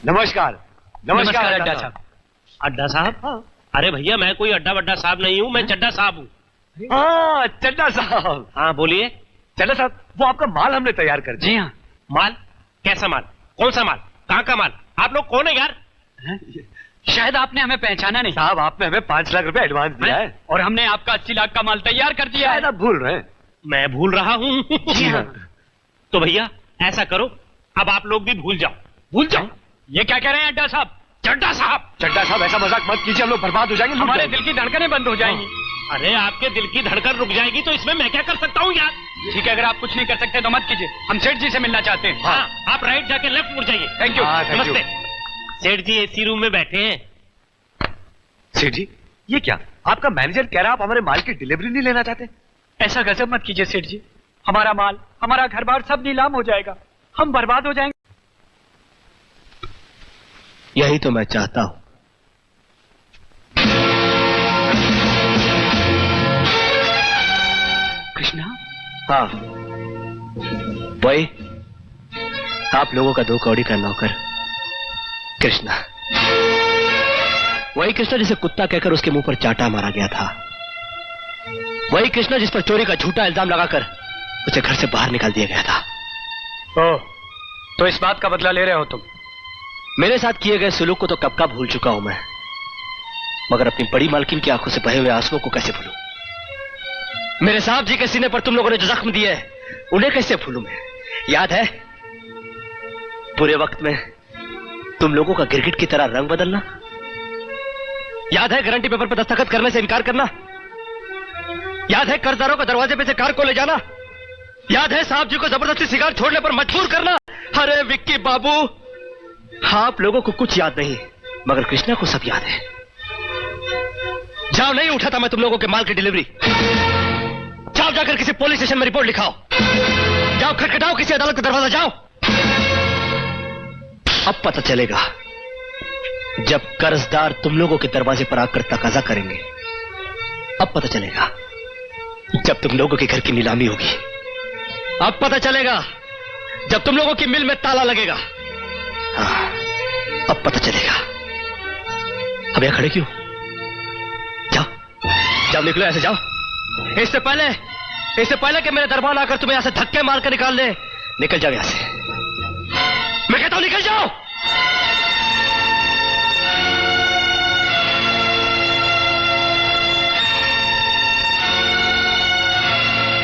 नमस्कार। नमस्कार अड्डा साहब। अड्डा साहब? हाँ। अरे भैया मैं कोई अड्डा वड्डा साहब नहीं हूँ, मैं चड्डा साहब हूँ। हाँ चड्डा साहब। हाँ बोलिए। चड्डा साहब वो आपका माल हमने तैयार कर दिया। जी हाँ। माल? कैसा माल? कौन सा माल? कहाँ का माल? आप लोग कौन है यार? शायद आपने हमें पहचाना नहीं। साहब आपने हमें 5 लाख रुपए एडवांस दिया है और हमने आपका 80 लाख का माल तैयार कर दिया है। आप भूल रहे हैं। मैं भूल रहा हूँ? जी हाँ। तो भैया ऐसा करो, अब आप लोग भी भूल जाओ। भूल जाओ। ये क्या कह रहे हैं अड्डा साहब? चड्डा साहब। चड्डा साहब ऐसा मजाक मत कीजिए, हम लोग बर्बाद हो जाएंगे। हमारे दिल की धड़कनें बंद हो जाएंगी। अरे आपके दिल की धड़कन रुक जाएगी तो इसमें मैं क्या कर सकता हूँ यार? ठीक है, अगर आप कुछ नहीं कर सकते तो मत कीजिए, हम सेठ जी से मिलना चाहते हैं। हाँ, आप राइट जाके लेफ्ट मुड़ जाइए। Thank you. नमस्ते। सेठ जी एसी रूम में बैठे हैं। सेठ जी ये क्या, आपका मैनेजर कह रहा है आप हमारे माल की डिलीवरी नहीं लेना चाहते? ऐसा गजब मत कीजिए सेठ जी, हमारा माल, हमारा घर बार सब नीलाम हो जाएगा, हम बर्बाद हो जाएंगे। यही तो मैं चाहता हूं। कृष्णा? हाँ वही, आप लोगों का 2 कौड़ी का नौकर कृष्णा। वही कृष्णा जिसे कुत्ता कहकर उसके मुंह पर चाटा मारा गया था। वही कृष्णा जिस पर चोरी का झूठा इल्जाम लगाकर उसे घर से बाहर निकाल दिया गया था। ओह, तो इस बात का बदला ले रहे हो तुम? मेरे साथ किए गए सुलूक को तो कब का भूल चुका हूं मैं, मगर अपनी बड़ी मालकिन की आंखों से बहे हुए आंसुओं को कैसे भूलूं? मेरे साहब जी के सीने पर तुम लोगों ने जो जख्म दिए उन्हें कैसे भूलूं मैं? याद है बुरे वक्त में तुम लोगों का गिरगिट की तरह रंग बदलना? याद है गारंटी पेपर पर दस्तखत करने से इनकार करना? याद है कर्जदारों को दरवाजे पे से कार को ले जाना? याद है साहब जी को जबरदस्ती सिगार छोड़ने पर मजबूर करना? अरे विक्की बाबू, आप लोगों को कुछ याद नहीं, मगर कृष्णा को सब याद है। जाओ, नहीं उठाता मैं तुम लोगों के माल की डिलीवरी। जाओ जाकर किसी पुलिस स्टेशन में रिपोर्ट लिखाओ, जाओ खटखटाओ किसी अदालत का दरवाजा, जाओ। अब पता चलेगा जब कर्जदार तुम लोगों के दरवाजे पर आकर तकाजा करेंगे। अब पता चलेगा जब तुम लोगों के घर की नीलामी होगी। अब पता चलेगा जब तुम लोगों की मिल में ताला लगेगा। हाँ, अब पता चलेगा। अब यहां खड़े क्यों? जाओ जाओ, निकलो ऐसे, जाओ। इससे पहले कि मेरे दरबार आकर तुम्हें यहां से धक्के मारकर निकाल दे, निकल जाओ यहां से। मैं कहता हूं निकल जाओ।